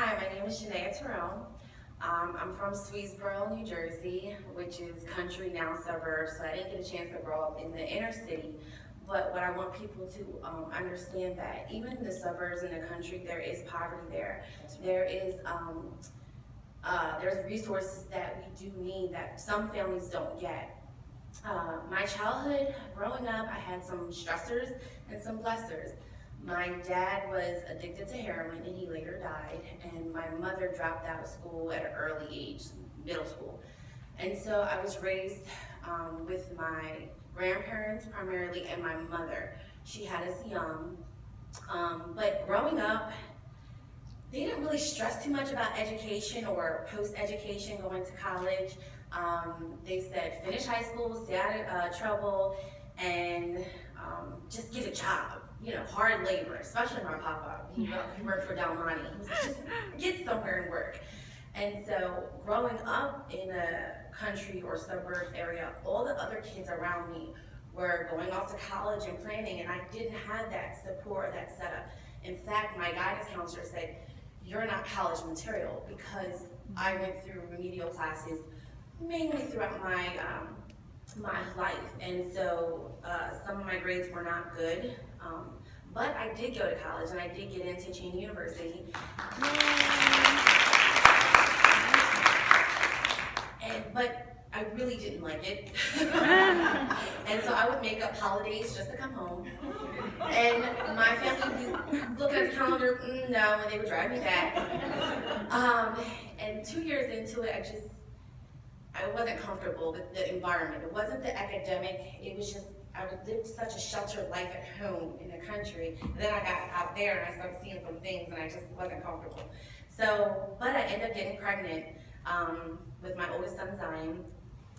Hi, my name is Shanaea Terrell. I'm from Swedesboro, New Jersey, which is country now suburbs, so I didn't get a chance to grow up in the inner city. But what I want people to understand that even in the suburbs in the country, there is poverty there. There is there's resources that we do need that some families don't get. My childhood, growing up, I had some stressors and some blessors. My dad was addicted to heroin and he later died, and my mother dropped out of school at an early age, middle school. And so I was raised with my grandparents primarily and my mother. She had us young, but growing up, they didn't really stress too much about education or post-education, going to college. They said finish high school, stay out of trouble, and just get a job. You know, hard labor, especially my papa. He worked for Del Monte. He was just get somewhere and work. And so growing up in a country or suburbs area, all the other kids around me were going off to college and planning, and I didn't have that support, that setup. In fact, my guidance counselor said, "You're not college material," because I went through remedial classes mainly throughout my life, and so some of my grades were not good, but I did go to college and I did get into Cheney University. But I really didn't like it. And so I would make up holidays just to come home. And my family would look at the calendar, no, and they would drive me back. And 2 years into it, I wasn't comfortable with the environment. It wasn't the academic, it was just, I lived such a sheltered life at home in the country. And then I got out there and I started seeing some things and I just wasn't comfortable. So, but I ended up getting pregnant with my oldest son, Zion.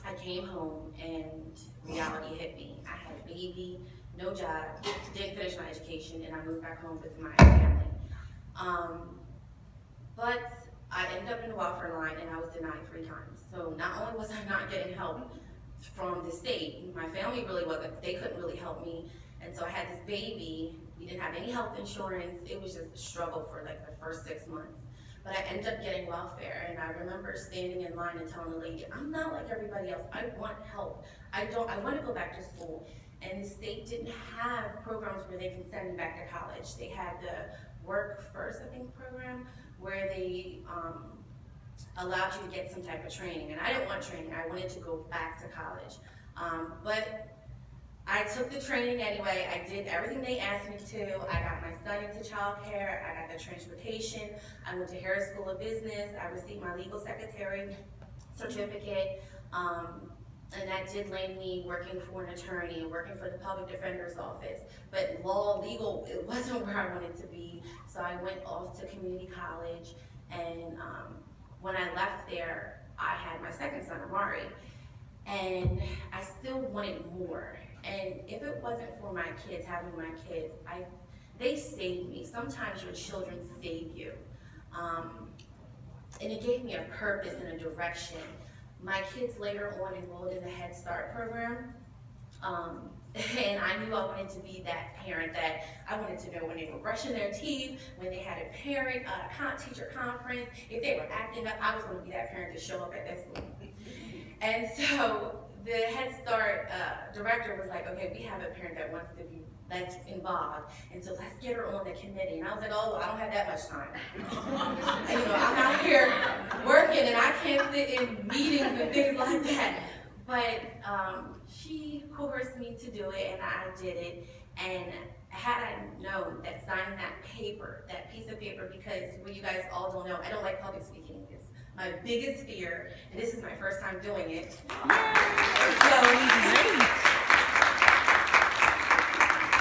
I came home and reality hit me. I had a baby, no job, didn't finish my education, and I moved back home with my family. But I ended up in the welfare line and I was denied 3 times. So not only was I not getting help from the state, my family really wasn't, they couldn't really help me. And so I had this baby, we didn't have any health insurance, it was just a struggle for like the first 6 months. But I ended up getting welfare, and I remember standing in line and telling the lady, I'm not like everybody else, I want help. I want to go back to school. And the state didn't have programs where they can send me back to college. They had the Work First, I think, program, where they allowed you to get some type of training. And I didn't want training, I wanted to go back to college. But I took the training anyway. I did everything they asked me to. I got my son into childcare. I got the transportation. I went to Harris School of Business. I received my legal secretary certificate. And that did land me working for an attorney and working for the public defender's office. But legal, it wasn't where I wanted to be. So I went off to community college. And when I left there, I had my second son, Amari. And I still wanted more. And if it wasn't for my kids, having my kids, they saved me. Sometimes your children save you. And it gave me a purpose and a direction. My kids later on enrolled in the Head Start program. And I knew I wanted to be that parent that I wanted to know when they were brushing their teeth, when they had a teacher conference, if they were acting up, I was going to be that parent to show up at that school. And so the Head Start director was like, okay, we have a parent that wants to be, that's involved, and so let's get her on the committee. And I was like, oh, I don't have that much time. And, I'm out here working and I can't sit in meetings and things like that. But she coerced me to do it, and I did it. And had I known that signing that paper, that piece of paper, because what you guys all don't know, I don't like public speaking. It's my biggest fear, and this is my first time doing it.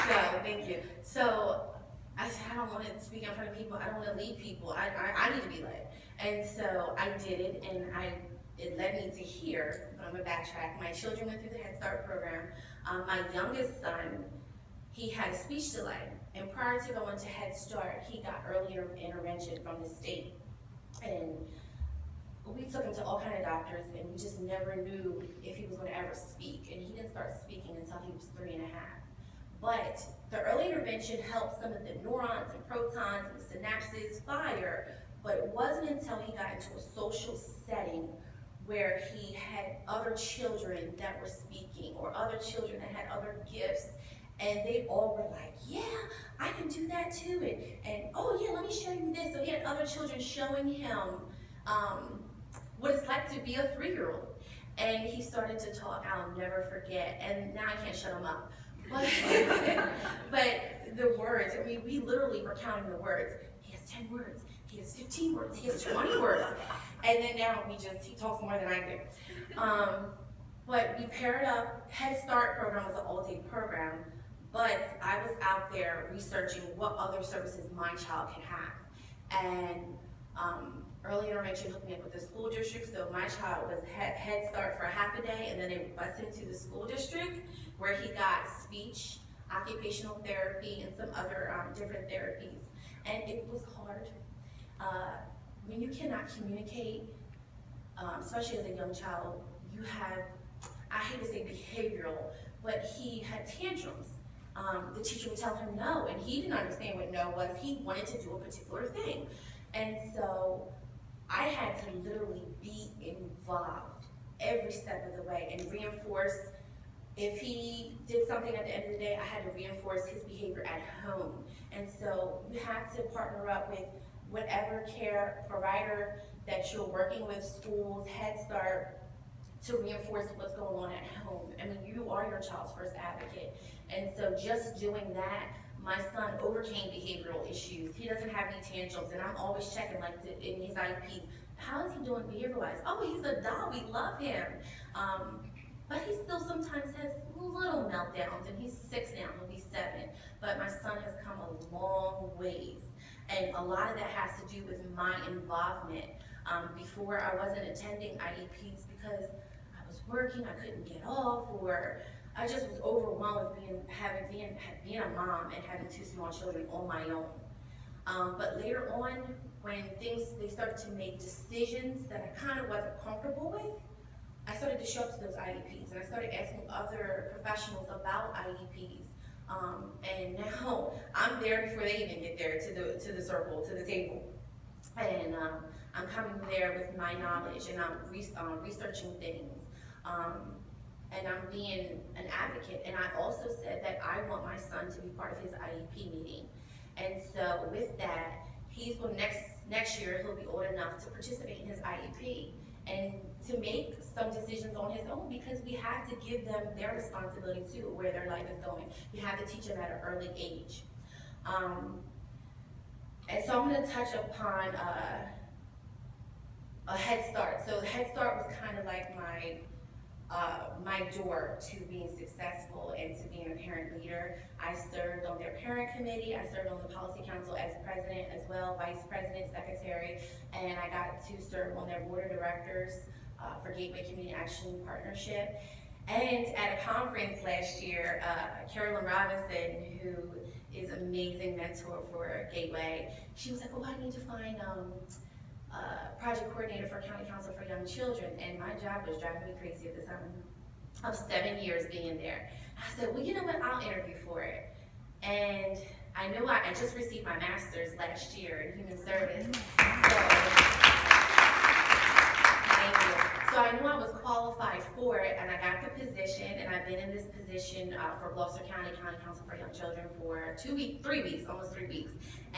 So thank you. So I said, I don't want to speak in front of people. I don't want to lead people. I need to be led. And so I did it, and it led me to here. But I'm going to backtrack. My children went through the Head Start program. My youngest son, he had a speech delay. And prior to going to Head Start, he got early intervention from the state. And we took him to all kinds of doctors, and we just never knew if he was going to ever speak. And he didn't start speaking until he was 3 and a half. But the early intervention helped some of the neurons and protons and the synapses fire, But it wasn't until he got into a social setting where he had other children that were speaking or other children that had other gifts, and they all were like, yeah, I can do that too, and oh yeah, let me show you this. So he had other children showing him um, what it's like to be a 3-year-old. And he started to talk, I'll never forget, and now I can't shut him up. But, but the words, I mean, we literally were counting the words. He has 10 words, he has 15 words, he has 20 words. And then now he talks more than I do. But we paired up. Head Start program was an all-day program, but I was out there researching what other services my child can have. And early intervention hooked me up with the school district, so my child was Head Start for half a day, and then they bused him to the school district where he got speech, occupational therapy, and some other different therapies. And it was hard. When you cannot communicate, especially as a young child, you have, I hate to say behavioral, but he had tantrums. The teacher would tell him no, and he didn't understand what no was. He wanted to do a particular thing. And so I had to literally be involved every step of the way and reinforce. If he did something at the end of the day, I had to reinforce his behavior at home. And so you have to partner up with whatever care provider that you're working with, schools, Head Start, to reinforce what's going on at home. I mean, you are your child's first advocate. And so just doing that, my son overcame behavioral issues. He doesn't have any tantrums, and I'm always checking, like in his IEPs, how is he doing behavior-wise? Oh, he's a doll, we love him. But he still sometimes has little meltdowns, and he's 6 now, he'll be 7. But my son has come a long ways. And a lot of that has to do with my involvement. Before I wasn't attending IEPs because I was working, I couldn't get off, or I just was overwhelmed with being a mom and having 2 small children on my own. But later on, when they started to make decisions that I kind of wasn't comfortable with, I started to show up to those IEPs, and I started asking other professionals about IEPs. And now I'm there before they even get there to the circle, to the table. And I'm coming there with my knowledge, and I'm researching things. And I'm being an advocate. And I also said that I want my son to be part of his IEP meeting. And so with that, next year he'll be old enough to participate in his IEP and to make some decisions on his own, because we have to give them their responsibility too, where their life is going. We have to teach them at an early age. And so I'm going to touch upon a Head Start. So Head Start was kind of like my door to being successful and to being a parent leader. I served on their parent committee. I served on the policy council as president as well, vice president, secretary, and I got to serve on their board of directors for Gateway Community Action Partnership. And at a conference last year, Carolyn Robinson, who is an amazing mentor for Gateway, she was like, oh, I need to find project coordinator for County Council for Young Children, and my job was driving me crazy at the time of 7 years being there. I said, well, you know what, I'll interview for it. And I knew I just received my master's last year in human service. So I knew I was qualified for it, and I got the position, and I've been in this position for Gloucester County Council for Young Children for 3 weeks, almost 3 weeks,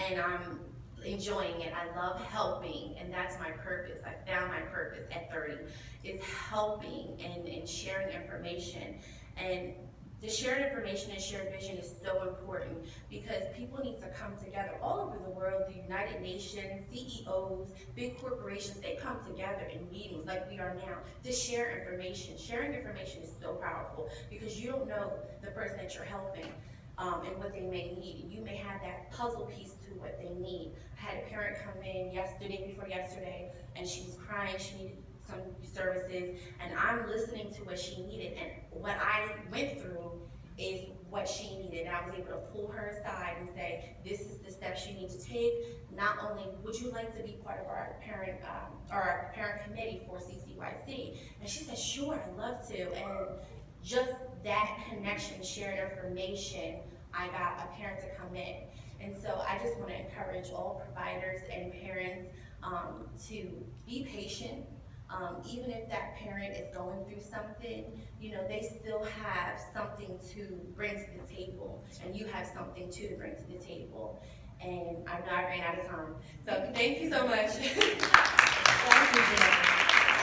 and I'm enjoying it. I love helping, and that's my purpose. I found my purpose at 30, is helping and sharing information. And the shared information and shared vision is so important because people need to come together all over the world. The United Nations, CEOs, big corporations, they come together in meetings like we are now to share information. Sharing information is so powerful because you don't know the person that you're helping and what they may need. You may have that puzzle piece to what they need. I had a parent come in before yesterday, and she was crying. She needed some services, and I'm listening to what she needed, and what I went through is what she needed. And I was able to pull her aside and say, this is the steps you need to take. Not only would you like to be part of our parent committee for CCYC, and she said, sure, I'd love to. And just that connection, shared information, I got a parent to come in. And so I just want to encourage all providers and parents, to be patient. Even if that parent is going through something, you know, they still have something to bring to the table, and you have something to bring to the table. And I know I ran out of time. So thank you so much. Thank you, Jennifer.